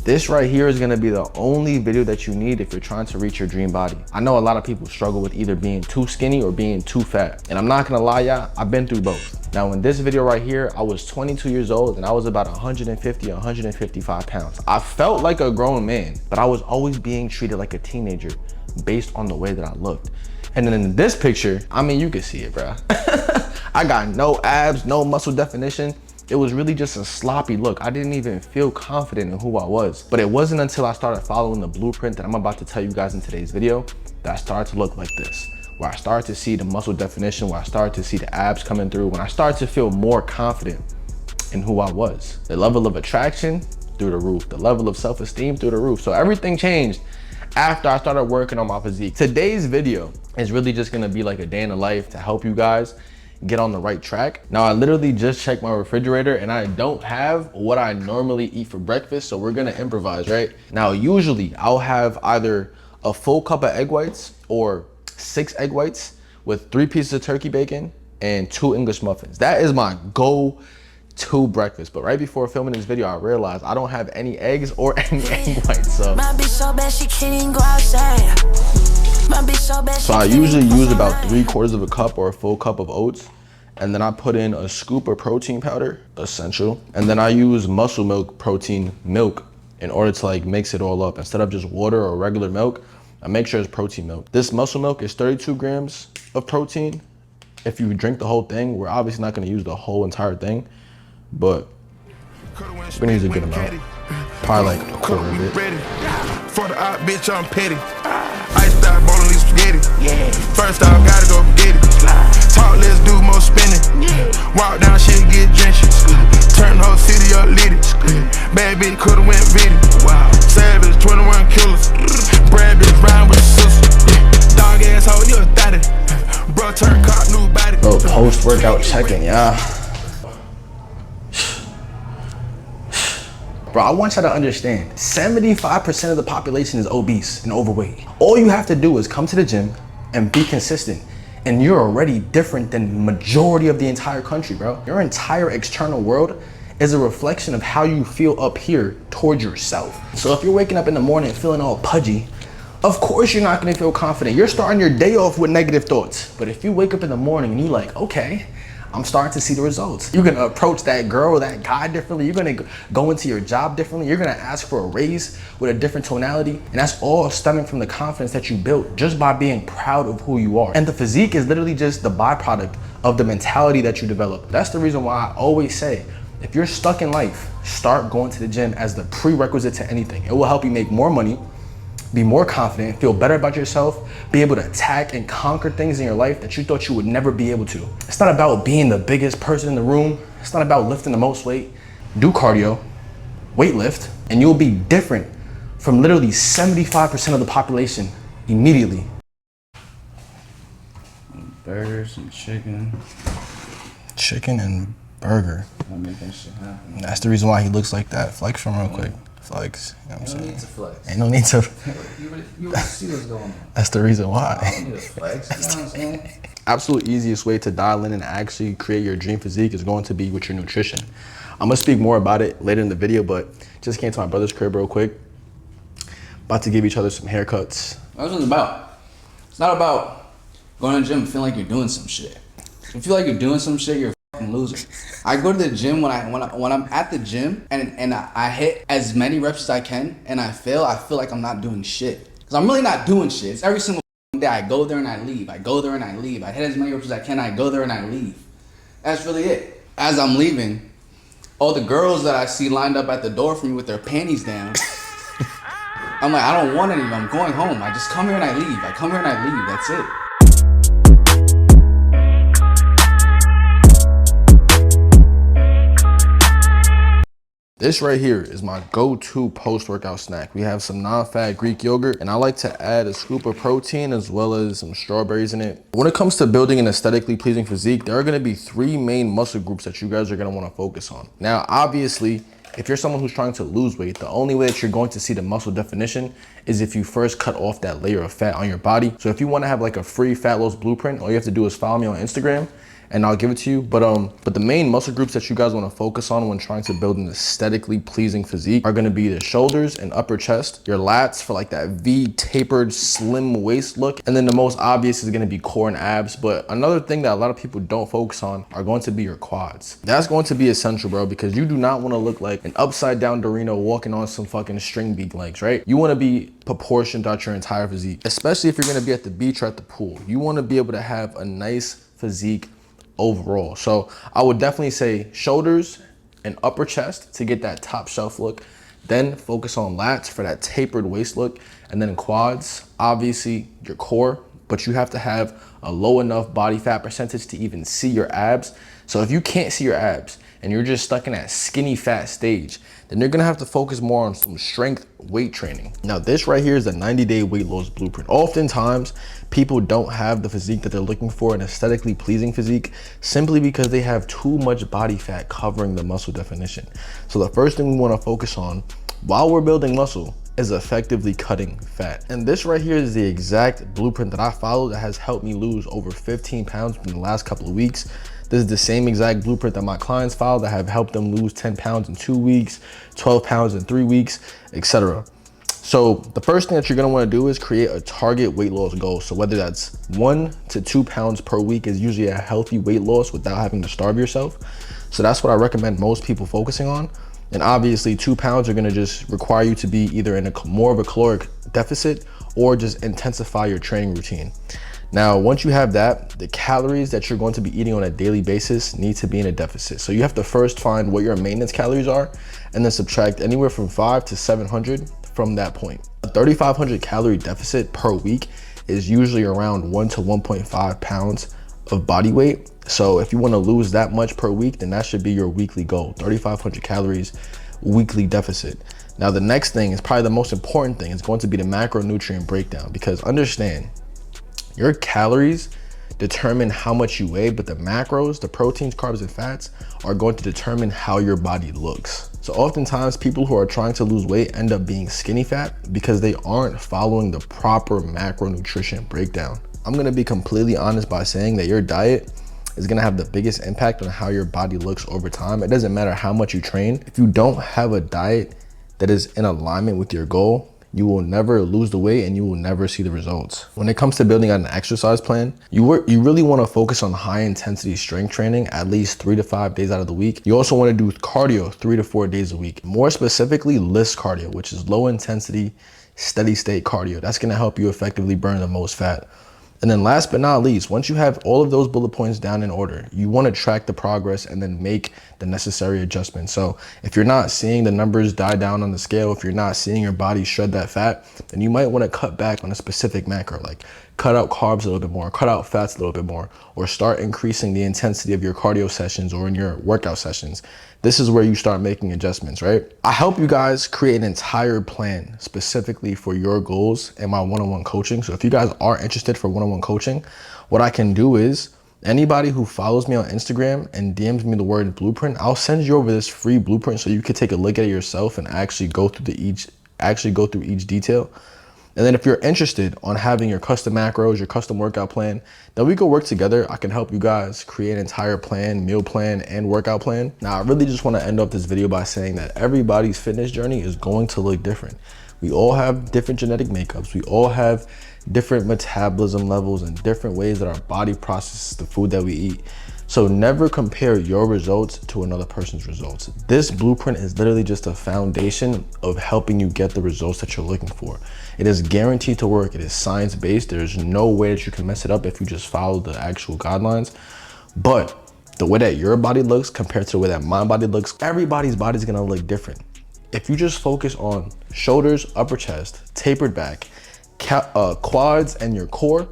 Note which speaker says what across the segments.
Speaker 1: This right here is gonna be the only video that you need if you're trying to reach your dream body. I know a lot of people struggle with either being too skinny or being too fat. And I'm not gonna lie, y'all, I've been through both. Now in this video right here, I was 22 years old and I was about 150, 155 pounds. I felt like a grown man, but I was always being treated like a teenager based on the way that I looked. And then in this picture, I mean, you can see it, bro. I got no abs, no muscle definition. It was really just a sloppy look. I didn't even feel confident in who I was. But it wasn't until I started following the blueprint that I'm about to tell you guys in today's video that I started to look like this, where I started to see the muscle definition, where I started to see the abs coming through, when I started to feel more confident in who I was. The level of attraction through the roof, the level of self-esteem through the roof. So everything changed after I started working on my physique. Today's video is really just gonna be like a day in the life to help you guys get on the right track. Now, I literally just checked my refrigerator and I don't have what I normally eat for breakfast, so we're gonna improvise, right? Now, usually I'll have either a full cup of egg whites or 6 egg whites with 3 pieces of turkey bacon and 2 English muffins. That is my go-to breakfast. But right before filming this video, I realized I don't have any eggs or any egg whites, so.
Speaker 2: My bitch so bad she can't even go outside.
Speaker 1: So I usually use about 3/4 of a cup or a full cup of oats. And then I put in a scoop of protein powder, essential. And then I use muscle milk protein milk in order to like mix it all up. Instead of just water or regular milk, I make sure it's protein milk. This muscle milk is 32 grams of protein. If you drink the whole thing, we're obviously not gonna use the whole entire thing, but we're gonna use a good amount. Probably like a quarter of it.
Speaker 3: For the out bitch, I'm petty. I start bowling these spaghetti. First off, gotta go get it. Talk, let's do more spinning. Walk down, shit get drenched. Turn the whole city up, lit it. Bad bitch coulda went video. Savage, 21 killers. Brad bitch round with the sister. Dog ass hoe, you a thotty. Bro, turn cop, new body.
Speaker 1: Oh, post-workout check-in, yeah. Bro, I want y'all to understand, 75% of the population is obese and overweight. All you have to do is come to the gym and be consistent, and you're already different than the majority of the entire country, bro. Your entire external world is a reflection of how you feel up here towards yourself. So if you're waking up in the morning feeling all pudgy, of course you're not gonna feel confident. You're starting your day off with negative thoughts. But if you wake up in the morning and you're like, okay, I'm starting to see the results. You're gonna approach that girl or that guy differently. You're gonna go into your job differently. You're gonna ask for a raise with a different tonality. And that's all stemming from the confidence that you built just by being proud of who you are. And the physique is literally just the byproduct of the mentality that you develop. That's the reason why I always say, if you're stuck in life, start going to the gym as the prerequisite to anything. It will help you make more money, be more confident, feel better about yourself, be able to attack and conquer things in your life that you thought you would never be able to. It's not about being the biggest person in the room. It's not about lifting the most weight. Do cardio, weight lift, and you'll be different from literally 75% of the population immediately.
Speaker 4: Burgers and chicken.
Speaker 1: Chicken and burger.
Speaker 4: I'll make that shit happen.
Speaker 1: That's the reason why he looks like that. Flex from real quick. Flex, you know what I'm saying?
Speaker 4: No need to flex.
Speaker 1: Ain't no need to.
Speaker 4: You see what's going on.
Speaker 1: That's the reason why.
Speaker 4: I don't need to flex, you know what I'm saying?
Speaker 1: Absolute easiest way to dial in and actually create your dream physique is going to be with your nutrition. I'm gonna speak more about it later in the video, but just came to my brother's crib real quick. About to give each other some haircuts.
Speaker 4: That's what it's about. It's not about going to the gym and feeling like you're doing some shit. If you feel like you're doing some shit, you're a fucking loser. I go to the gym when I'm at the gym and I hit as many reps as I can and I feel like I'm not doing shit. Because I'm really not doing shit. It's every single day I go there and I leave. I go there and I leave. I hit as many reps as I can. I go there and I leave. That's really it. As I'm leaving, all the girls that I see lined up at the door for me with their panties down, I'm like, I don't want any of them. I'm going home. I just come here and I leave. I come here and I leave. That's it.
Speaker 1: This right here is my go-to post-workout snack. We have some non-fat Greek yogurt, and I like to add a scoop of protein as well as some strawberries in it. When it comes to building an aesthetically pleasing physique, there are gonna be 3 main muscle groups that you guys are gonna wanna focus on. Now, obviously, if you're someone who's trying to lose weight, the only way that you're going to see the muscle definition is if you first cut off that layer of fat on your body. So if you wanna have like a free fat loss blueprint, all you have to do is follow me on Instagram, and I'll give it to you. But the main muscle groups that you guys want to focus on when trying to build an aesthetically pleasing physique are going to be the shoulders and upper chest, your lats for like that V tapered slim waist look, and then the most obvious is going to be core and abs. But another thing that a lot of people don't focus on are going to be your quads. That's going to be essential, bro, because you do not want to look like an upside down Dorino walking on some fucking string bead legs, right? You want to be proportioned throughout your entire physique, especially if you're going to be at the beach or at the pool. You want to be able to have a nice physique overall. So I would definitely say shoulders and upper chest to get that top shelf look, then focus on lats for that tapered waist look, and then quads, obviously your core, but you have to have a low enough body fat percentage to even see your abs. So if you can't see your abs and you're just stuck in that skinny fat stage, then you're gonna have to focus more on some strength weight training. Now this right here is a 90-day weight loss blueprint. Oftentimes people don't have the physique that they're looking for, an aesthetically pleasing physique, simply because they have too much body fat covering the muscle definition. So the first thing we wanna focus on while we're building muscle is effectively cutting fat. And this right here is the exact blueprint that I follow that has helped me lose over 15 pounds in the last couple of weeks. This is the same exact blueprint that my clients follow that have helped them lose 10 pounds in 2 weeks, 12 pounds in 3 weeks, etc. So the first thing that you're gonna wanna do is create a target weight loss goal. So whether that's 1 to 2 pounds per week is usually a healthy weight loss without having to starve yourself. So that's what I recommend most people focusing on. And obviously 2 pounds are gonna just require you to be either in more of a caloric deficit or just intensify your training routine. Now, once you have that, the calories that you're going to be eating on a daily basis need to be in a deficit. So you have to first find what your maintenance calories are and then subtract anywhere from 500 to 700 from that point. A 3,500 calorie deficit per week is usually around 1 to 1.5 pounds of body weight. So if you want to lose that much per week, then that should be your weekly goal, 3,500 calories weekly deficit. Now, the next thing is probably the most important thing. It's going to be the macronutrient breakdown, because understand, your calories determine how much you weigh, but the macros, the proteins, carbs, and fats are going to determine how your body looks. So oftentimes people who are trying to lose weight end up being skinny fat because they aren't following the proper macronutrition breakdown. I'm gonna be completely honest by saying that your diet is gonna have the biggest impact on how your body looks over time. It doesn't matter how much you train. If you don't have a diet that is in alignment with your goal, you will never lose the weight and you will never see the results. When it comes to building out an exercise plan, you really want to focus on high intensity strength training at least 3 to 5 days out of the week. You also want to do cardio 3 to 4 days a week. More specifically, LIST cardio, which is low intensity, steady state cardio. That's going to help you effectively burn the most fat. And then last but not least, once you have all of those bullet points down in order, you want to track the progress and then make the necessary adjustments. So if you're not seeing the numbers die down on the scale, if you're not seeing your body shed that fat, then you might want to cut back on a specific macro, like cut out carbs a little bit more, cut out fats a little bit more, or start increasing the intensity of your cardio sessions or in your workout sessions. This is where you start making adjustments, right? I help you guys create an entire plan specifically for your goals in my one-on-one coaching. So if you guys are interested for one-on-one coaching, what I can do is anybody who follows me on Instagram and DMs me the word blueprint, I'll send you over this free blueprint so you can take a look at it yourself and actually go through each detail. And then if you're interested on having your custom macros, your custom workout plan, then we can work together. I can help you guys create an entire plan, meal plan, and workout plan. Now, I really just want to end up this video by saying that everybody's fitness journey is going to look different. We all have different genetic makeups. We all have different metabolism levels and different ways that our body processes the food that we eat. So never compare your results to another person's results. This blueprint is literally just a foundation of helping you get the results that you're looking for. It is guaranteed to work. It is science-based. There's no way that you can mess it up if you just follow the actual guidelines. But the way that your body looks compared to the way that my body looks, everybody's body is gonna look different. If you just focus on shoulders, upper chest, tapered back, quads, and your core,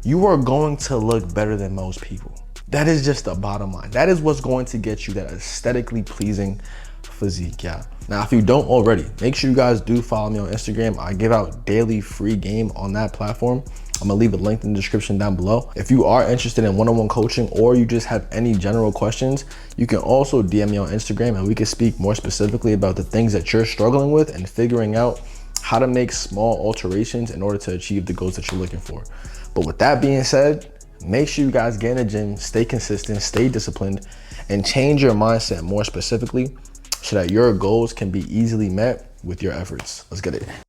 Speaker 1: you are going to look better than most people. That is just the bottom line. That is what's going to get you that aesthetically pleasing physique, yeah. Now, if you don't already, make sure you guys do follow me on Instagram. I give out daily free game on that platform. I'm gonna leave a link in the description down below. If you are interested in one-on-one coaching or you just have any general questions, you can also DM me on Instagram and we can speak more specifically about the things that you're struggling with and figuring out how to make small alterations in order to achieve the goals that you're looking for. But with that being said, Make sure you guys get in the gym, stay consistent, stay disciplined, and change your mindset more specifically so that your goals can be easily met with your efforts. Let's get it.